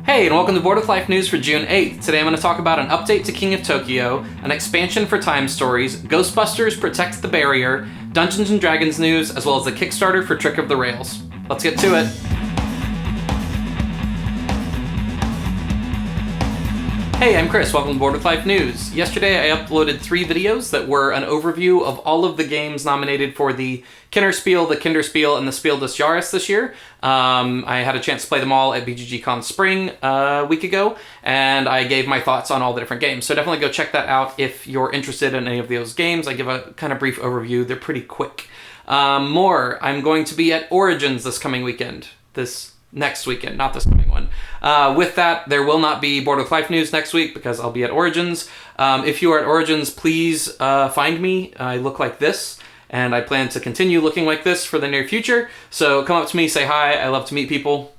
Hey, and welcome to Board with Life News for June 8th. Today I'm going to talk about an update to King of Tokyo, an expansion for Time Stories, Ghostbusters Protect the Barrier, Dungeons & Dragons news, as well as the Kickstarter for Trick of the Rails. Let's get to it. Hey, I'm Chris. Welcome to Board with Life News. Yesterday I uploaded 3 videos that were an overview of all of the games nominated for the Kinderspiel, the Kinderspiel, and the Spiel des Jahres this year. I had a chance to play them all at BGG-Con Spring a week ago, and I gave my thoughts on all the different games. So definitely go check that out if you're interested in any of those games. I give a kind of brief overview. They're pretty quick. I'm going to be at Origins this coming weekend. Next weekend, not this coming one. With that, there will not be Board with Life news next week because I'll be at Origins. If you are at Origins, please find me. I look like this, and I plan to continue looking like this for the near future. So come up to me, say hi. I love to meet people.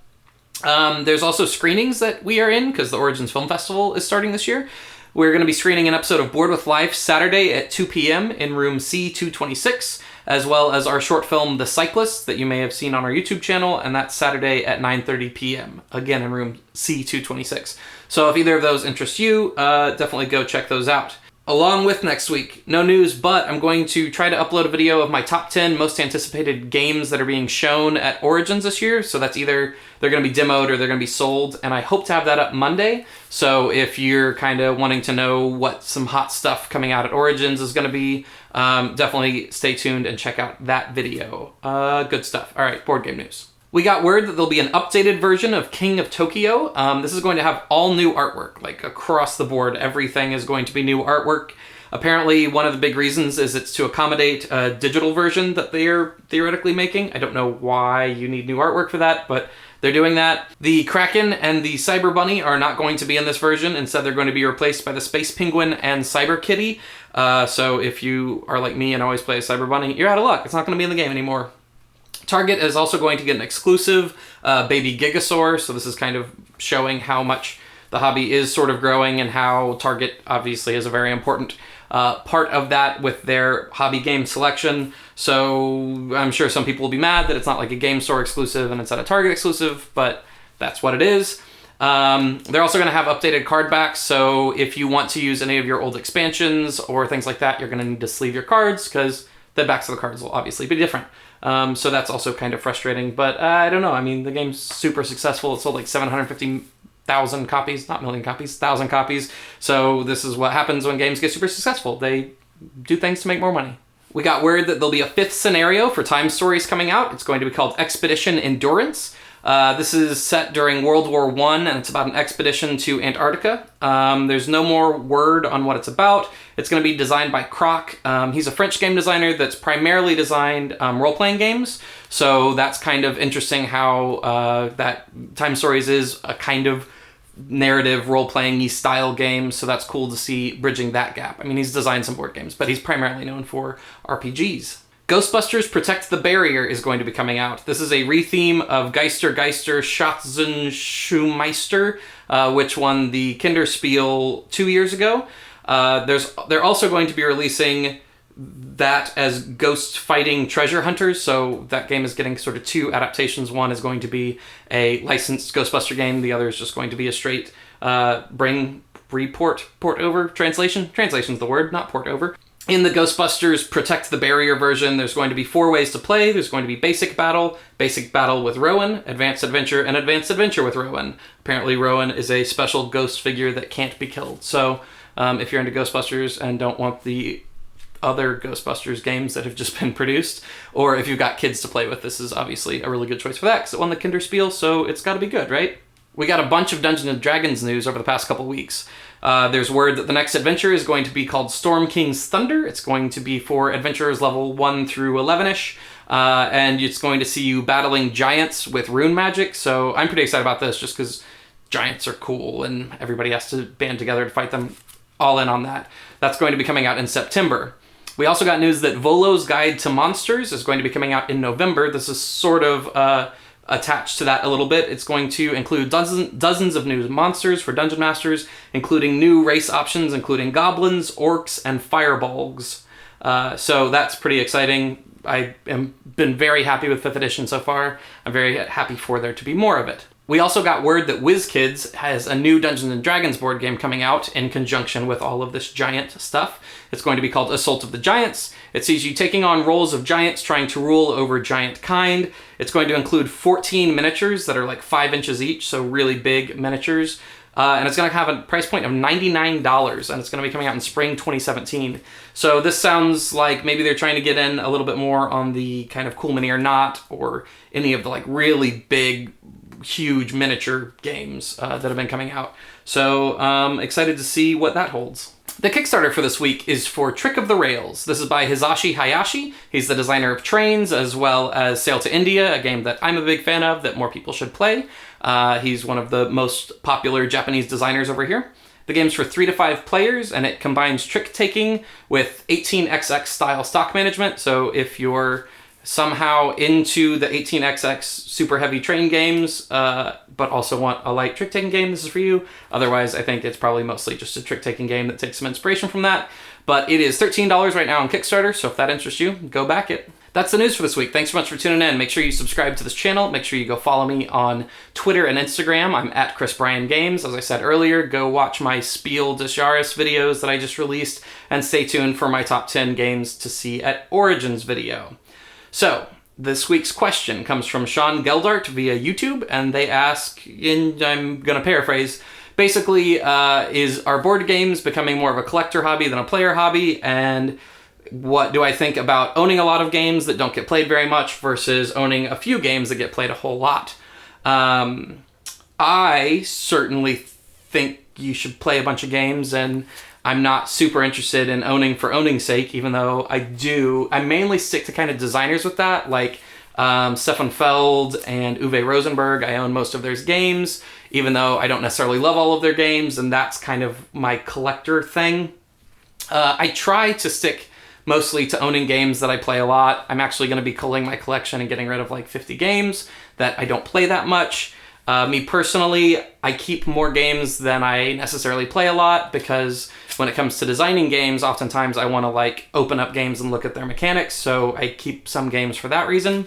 There's also screenings that we are in because the Origins Film Festival is starting this year. We're going to be screening an episode of Board with Life Saturday at 2 p.m. in room C226, as well as our short film, The Cyclist, that you may have seen on our YouTube channel, and that's Saturday at 9:30 p.m., again in room C226. So if either of those interest you, definitely go check those out. Along with next week, no news, but I'm going to try to upload a video of my top 10 most anticipated games that are being shown at Origins this year. So that's either they're going to be demoed or they're going to be sold, and I hope to have that up Monday. So if you're kind of wanting to know what some hot stuff coming out at Origins is going to be, definitely stay tuned and check out that video. Good stuff. All right, board game news. We got word that there'll be an updated version of King of Tokyo. This is going to have all new artwork, like across the board. Everything is going to be new artwork. Apparently, one of the big reasons is it's to accommodate a digital version that they are theoretically making. I don't know why you need new artwork for that, but they're doing that. The Kraken and the Cyber Bunny are not going to be in this version. Instead, they're going to be replaced by the Space Penguin and Cyber Kitty. So if you are like me and always play a Cyber Bunny, you're out of luck. It's not going to be in the game anymore. Target is also going to get an exclusive baby Gigasaur, so this is kind of showing how much the hobby is sort of growing and how Target obviously is a very important part of that with their hobby game selection. So I'm sure some people will be mad that it's not like a game store exclusive and it's not a Target exclusive, but that's what it is. They're also going to have updated card backs, so if you want to use any of your old expansions or things like that, you're going to need to sleeve your cards because the backs of the cards will obviously be different. So that's also kind of frustrating, but I don't know. I mean, the game's super successful. It sold like 750,000 copies, not million copies, 1,000 copies. So this is what happens when games get super successful. They do things to make more money. We got word that there'll be a 5th scenario for Time Stories coming out. It's going to be called Expedition Endurance. This is set during World War I, and it's about an expedition to Antarctica. There's no more word on what it's about. It's going to be designed by Croc. He's a French game designer that's primarily designed role-playing games, so that's kind of interesting how that Time Stories is a kind of narrative role-playing-y style game, so that's cool to see bridging that gap. I mean, he's designed some board games, but he's primarily known for RPGs. Ghostbusters Protect the Barrier is going to be coming out. This is a retheme of Geister Schatzenschuhmeister, which won the Kinderspiel 2 years ago. They're also going to be releasing that as Ghost Fighting Treasure Hunters, so that game is getting sort of 2 adaptations. One is going to be a licensed Ghostbuster game, the other is just going to be a straight port over translation. Translation's the word, not port over. In the Ghostbusters Protect the Barrier version, there's going to be 4 ways to play. There's going to be Basic Battle with Rowan, Advanced Adventure, and Advanced Adventure with Rowan. Apparently Rowan is a special ghost figure that can't be killed. So if you're into Ghostbusters and don't want the other Ghostbusters games that have just been produced, or if you've got kids to play with, this is obviously a really good choice for that because it won the Kinderspiel, so it's got to be good, right? We got a bunch of Dungeons & Dragons news over the past couple weeks. There's word that the next adventure is going to be called Storm King's Thunder. It's going to be for adventurers level 1 through 11-ish, and it's going to see you battling giants with rune magic, so I'm pretty excited about this just because giants are cool and everybody has to band together to fight them. All in on that. That's going to be coming out in September. We also got news that Volo's Guide to Monsters is going to be coming out in November. This is sort of attached to that a little bit. It's going to include dozens of new monsters for Dungeon Masters, including new race options, including goblins, orcs, and firebolgs. So that's pretty exciting. I am been very happy with 5th edition so far. I'm very happy for there to be more of it. We also got word that WizKids has a new Dungeons & Dragons board game coming out in conjunction with all of this giant stuff. It's going to be called Assault of the Giants. It sees you taking on roles of giants trying to rule over giant kind. It's going to include 14 miniatures that are like 5 inches each, so really big miniatures. And it's going to have a price point of $99, and it's going to be coming out in spring 2017. So this sounds like maybe they're trying to get in a little bit more on the kind of Cool Mini or Not, or any of the like really big, huge miniature games that have been coming out. So excited to see what that holds. The Kickstarter for this week is for Trick of the Rails. This is by Hisashi Hayashi. He's the designer of Trains as well as Sail to India, a game that I'm a big fan of that more people should play. He's one of the most popular Japanese designers over here. The game's for 3 to 5 players, and it combines trick-taking with 18xx style stock management. So if you're somehow into the 18xx super heavy train games, but also want a light trick-taking game, this is for you. Otherwise, I think it's probably mostly just a trick-taking game that takes some inspiration from that. But it is $13 right now on Kickstarter, so if that interests you, go back it. That's the news for this week. Thanks so much for tuning in. Make sure you subscribe to this channel. Make sure you go follow me on Twitter and Instagram. I'm at Chris Bryan Games. As I said earlier, go watch my Spiel des Jahres videos that I just released, and stay tuned for my top 10 games to see at Origins video. So, this week's question comes from Sean Geldart via YouTube, and they ask, and I'm going to paraphrase, basically, is our board games becoming more of a collector hobby than a player hobby? And what do I think about owning a lot of games that don't get played very much versus owning a few games that get played a whole lot? I certainly think you should play a bunch of games, and I'm not super interested in owning for owning's sake, even though I mainly stick to kind of designers with that, like Stefan Feld and Uwe Rosenberg. I own most of their games, even though I don't necessarily love all of their games, and that's kind of my collector thing. I try to stick mostly to owning games that I play a lot. I'm actually going to be culling my collection and getting rid of like 50 games that I don't play that much. Me personally, I keep more games than I necessarily play a lot, because when it comes to designing games, oftentimes I want to like open up games and look at their mechanics, so I keep some games for that reason.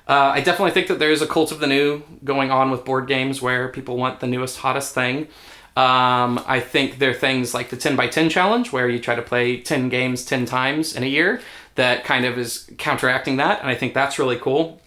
I definitely think that there's a cult of the new going on with board games where people want the newest, hottest thing. I think there are things like the 10 by 10 challenge, where you try to play 10 games 10 times in a year, that kind of is counteracting that, and I think that's really cool.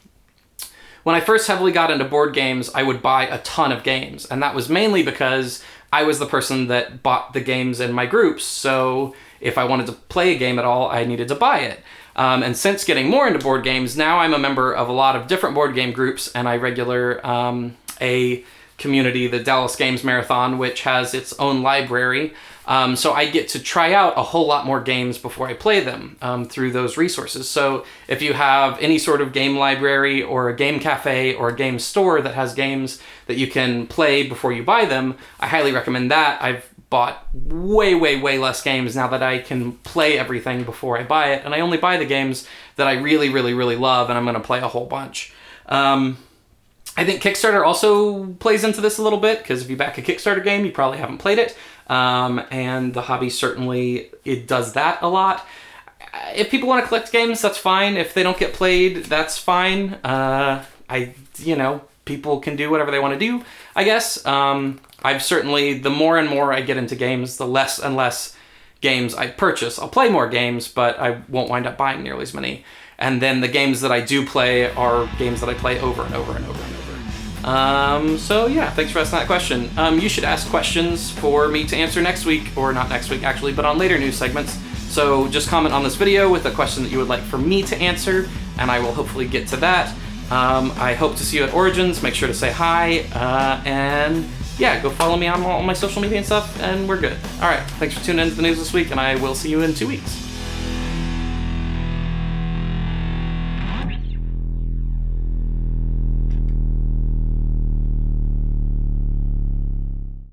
When I first heavily got into board games, I would buy a ton of games, and that was mainly because I was the person that bought the games in my groups, so if I wanted to play a game at all, I needed to buy it. And since getting more into board games, now I'm a member of a lot of different board game groups, and I regular a community, the Dallas Games Marathon, which has its own library. So I get to try out a whole lot more games before I play them through those resources. So if you have any sort of game library or a game cafe or a game store that has games that you can play before you buy them, I highly recommend that. I've bought way, way, way less games now that I can play everything before I buy it. And I only buy the games that I really, really, really love, and I'm going to play a whole bunch. I think Kickstarter also plays into this a little bit, because if you back a Kickstarter game, you probably haven't played it. And the hobby certainly, it does that a lot. If people want to collect games, that's fine. If they don't get played, that's fine. People can do whatever they want to do, I guess. I've certainly, the more and more I get into games, the less and less games I purchase. I'll play more games, but I won't wind up buying nearly as many. And then the games that I do play are games that I play over and over and over and over. So yeah, thanks for asking that question. You should ask questions for me to answer next week, or not next week actually, but on later news segments. So just comment on this video with a question that you would like for me to answer, and I will hopefully get to that. I hope to see you at Origins. Make sure to say hi, and yeah, go follow me on all my social media and stuff, and we're good. All right, thanks for tuning in to the news this week, and I will see you in 2 weeks.